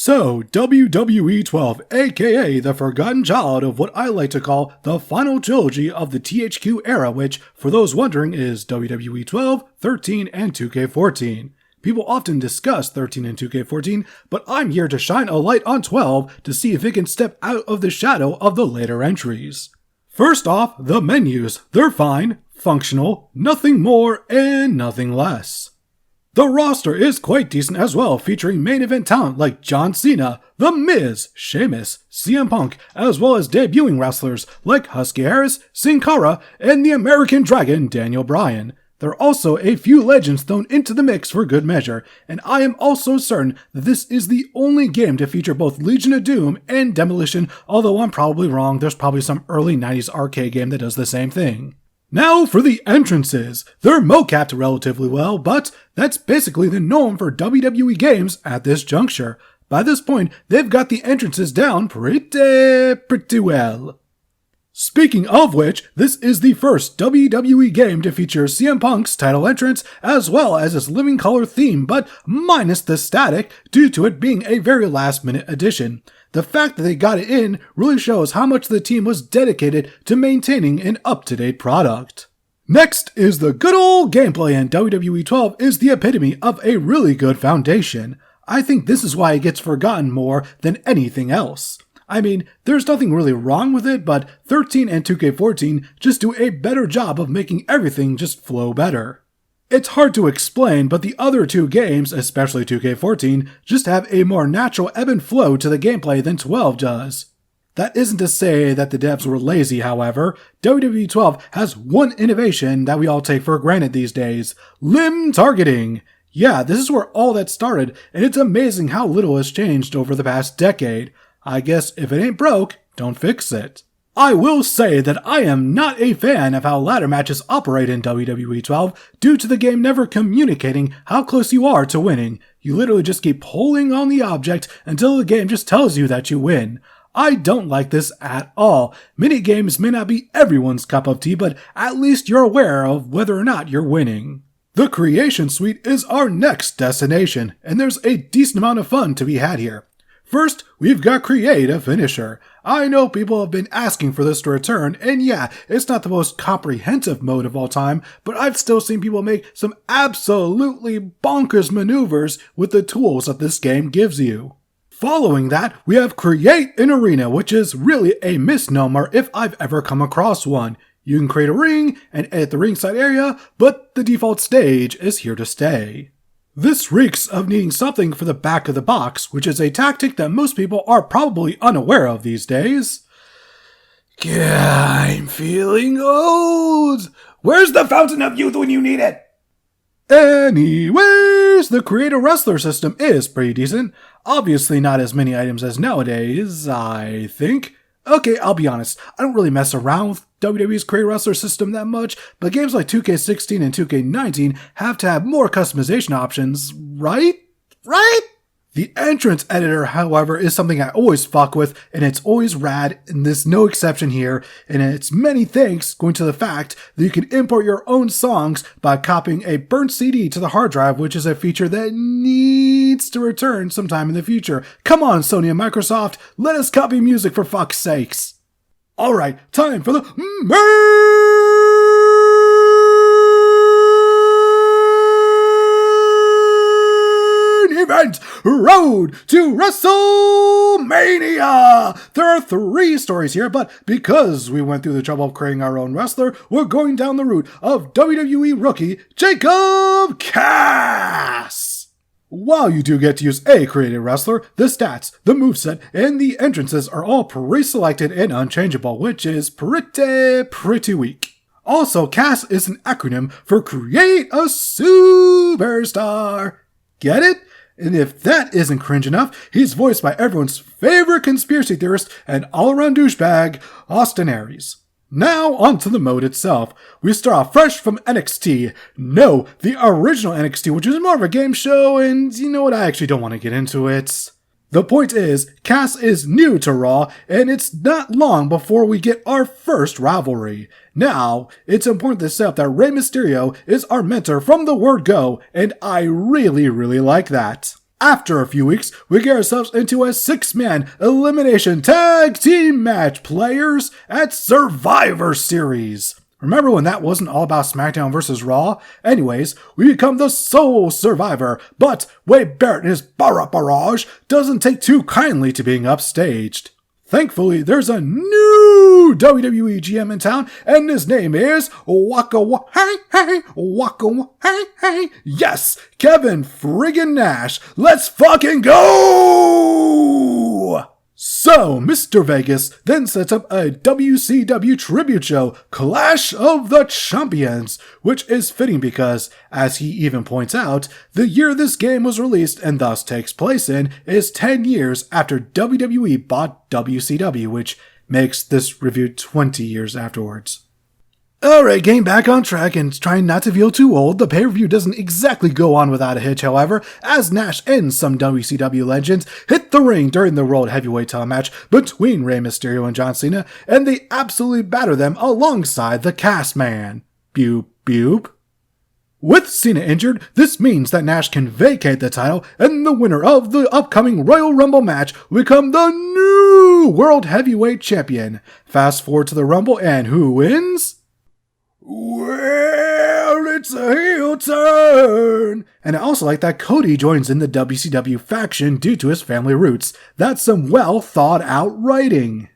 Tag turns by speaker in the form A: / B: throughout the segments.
A: So, WWE 12, aka the forgotten child of what I like to call the final trilogy of the THQ era, which, for those wondering, is WWE 12, 13, and 2K14. People often discuss 13 and 2K14, but I'm here to shine a light on 12 to see if it can step out of the shadow of the later entries. First off, the menus. They're fine, functional, nothing more and nothing less. The roster is quite decent as well, featuring main event talent like John Cena, The Miz, Sheamus, CM Punk, as well as debuting wrestlers like Husky Harris, Sin Cara, and the American Dragon Daniel Bryan. There are also a few legends thrown into the mix for good measure, and I am also certain that this is the only game to feature both Legion of Doom and Demolition, although I'm probably wrong, there's probably some early 90s arcade game that does the same thing. Now for the entrances. They're mocapped relatively well, but that's basically the norm for WWE games at this juncture. By this point, they've got the entrances down pretty well. Speaking of which, this is the first WWE game to feature CM Punk's title entrance as well as his living color theme, but minus the static due to it being a very last minute addition. The fact that they got it in really shows how much the team was dedicated to maintaining an up-to-date product. Next is the good old gameplay, and WWE 12 is the epitome of a really good foundation. I think this is why it gets forgotten more than anything else. I mean, there's nothing really wrong with it, but 13 and 2K14 just do a better job of making everything just flow better. It's hard to explain, but the other two games, especially 2K14, just have a more natural ebb and flow to the gameplay than 12 does. That isn't to say that the devs were lazy, however. WWE 12 has one innovation that we all take for granted these days: limb targeting. Yeah, this is where all that started, and it's amazing how little has changed over the past decade. I guess if it ain't broke, don't fix it. I will say that I am not a fan of how ladder matches operate in WWE 12 due to the game never communicating how close you are to winning. You literally just keep pulling on the object until the game just tells you that you win. I don't like this at all. Minigames may not be everyone's cup of tea, but at least you're aware of whether or not you're winning. The Creation Suite is our next destination, and there's a decent amount of fun to be had here. First, we've got Create a Finisher. I know people have been asking for this to return, and yeah, it's not the most comprehensive mode of all time, but I've still seen people make some absolutely bonkers maneuvers with the tools that this game gives you. Following that, we have Create an Arena, which is really a misnomer if I've ever come across one. You can create a ring and edit the ringside area, but the default stage is here to stay. This reeks of needing something for the back of the box, which is a tactic that most people are probably unaware of these days. I'm feeling old. Where's the Fountain of Youth when you need it? Anyways, the Create a Wrestler system is pretty decent. Obviously not as many items as nowadays, I think. Okay, I'll be honest, I don't really mess around with WWE's Create a Wrestler system that much, but games like 2K16 and 2K19 have to have more customization options, right? The entrance editor, however, is something I always fuck with, and it's always rad, and there's no exception here, and it's many thanks going to the fact that you can import your own songs by copying a burnt CD to the hard drive, which is a feature that needs to return sometime in the future. Come on, Sony and Microsoft, let us copy music for fuck's sakes. Alright, time for the event, Road to WrestleMania! There are 3 stories here, but because we went through the trouble of creating our own wrestler, we're going down the route of WWE rookie Jacob Cass! While you do get to use a created wrestler, the stats, the moveset, and the entrances are all pre-selected and unchangeable, which is pretty weak. Also, Cass is an acronym for Create a Superstar. Get it? And if that isn't cringe enough, he's voiced by everyone's favorite conspiracy theorist and all-around douchebag, Austin Aries. Now, onto the mode itself. We start off fresh from NXT. No, the original NXT, which is more of a game show, and you know what, I actually don't want to get into it. The point is, Cass is new to Raw, and it's not long before we get our first rivalry. Now, it's important to set up that Rey Mysterio is our mentor from the word go, and I really like that. After a few weeks, we get ourselves into a 6-man elimination tag team match, players, at Survivor Series. Remember when that wasn't all about SmackDown vs. Raw? Anyways, we become the sole survivor, but Wade Barrett and his barrage doesn't take too kindly to being upstaged. Thankfully, there's a new WWE GM in town, and his name is Waka Hey. Yes, Kevin friggin' Nash. Let's fucking go! So, Mr. Vegas then sets up a WCW tribute show, Clash of the Champions, which is fitting because, as he even points out, the year this game was released and thus takes place in is 10 years after WWE bought WCW, which makes this review 20 years afterwards. Alright, getting back on track and trying not to feel too old, the pay-per-view doesn't exactly go on without a hitch, however, as Nash and some WCW legends hit the ring during the World Heavyweight title match between Rey Mysterio and John Cena, and they absolutely batter them alongside the Cast Man. Boop, boop. With Cena injured, this means that Nash can vacate the title, and the winner of the upcoming Royal Rumble match will become the new World Heavyweight Champion. Fast forward to the Rumble, and who wins? Well, it's a heel turn! And I also like that Cody joins in the WCW faction due to his family roots. That's some well thought out writing.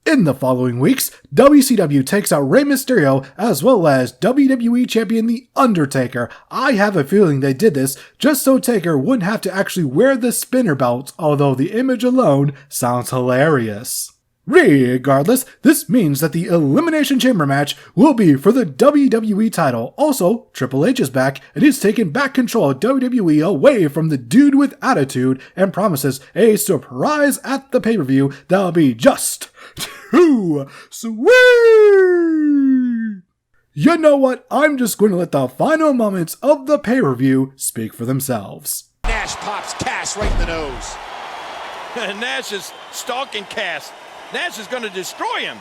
A: In the following weeks, WCW takes out Rey Mysterio as well as WWE Champion The Undertaker. I have a feeling they did this just so Taker wouldn't have to actually wear the spinner belt, although the image alone sounds hilarious. Regardless, this means that the Elimination Chamber match will be for the WWE title. Also, Triple H is back and he's taken back control of WWE away from the dude with attitude and promises a surprise at the pay-per-view that'll be just too sweet! You know what? I'm just going to let the final moments of the pay-per-view speak for themselves.
B: Nash pops Cass right in the nose.
C: Nash is stalking Cass. Nash is going to destroy him.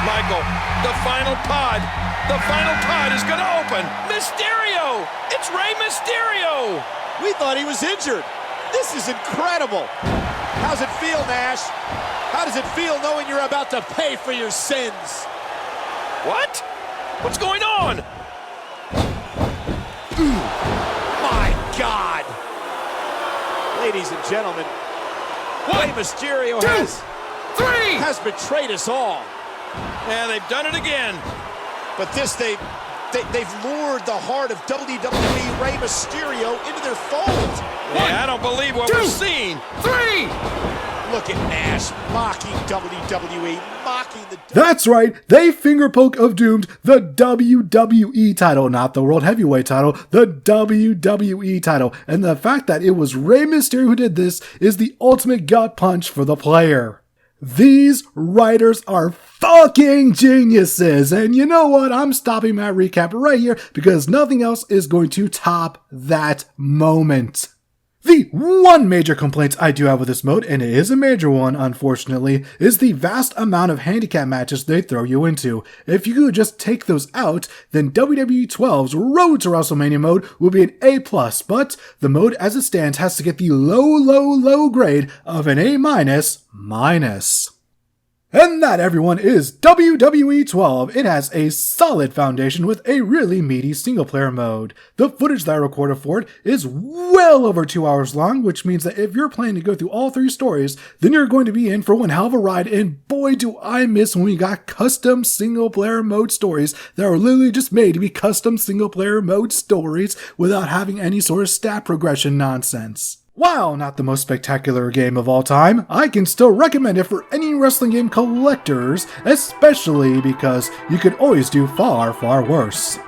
C: Michael, the final pod. The final pod is going to open. Mysterio! It's Rey Mysterio!
B: We thought he was injured. This is incredible. How's it feel, Nash? How does it feel knowing you're about to pay for your sins?
C: What? What's going on?
B: My God! Ladies and gentlemen, Rey Mysterio has betrayed us all.
C: Yeah, they've done it again.
B: But this, they've lured the heart of WWE Rey Mysterio into their fold.
C: Yeah, I don't believe what we're seeing.
B: 3! Look at Nash mocking WWE, mocking the...
A: That's right, they finger poke of doomed the WWE title, not the World Heavyweight title, the WWE title. And the fact that it was Rey Mysterio who did this is the ultimate gut punch for the player. These writers are fucking geniuses, and you know what? I'm stopping my recap right here because nothing else is going to top that moment. The one major complaint I do have with this mode, and it is a major one unfortunately, is the vast amount of handicap matches they throw you into. If you could just take those out, then WWE 12's Road to WrestleMania mode will be an A+, but the mode as it stands has to get the low grade of an A-. And that, everyone, is WWE 12. It has a solid foundation with a really meaty single-player mode. The footage that I recorded for it is well over 2 hours long, which means that if you're planning to go through all 3 stories, then you're going to be in for one hell of a ride, and boy do I miss when we got custom single-player mode stories that are literally just made to be custom single-player mode stories without having any sort of stat progression nonsense. While not the most spectacular game of all time, I can still recommend it for any wrestling game collectors, especially because you could always do far worse.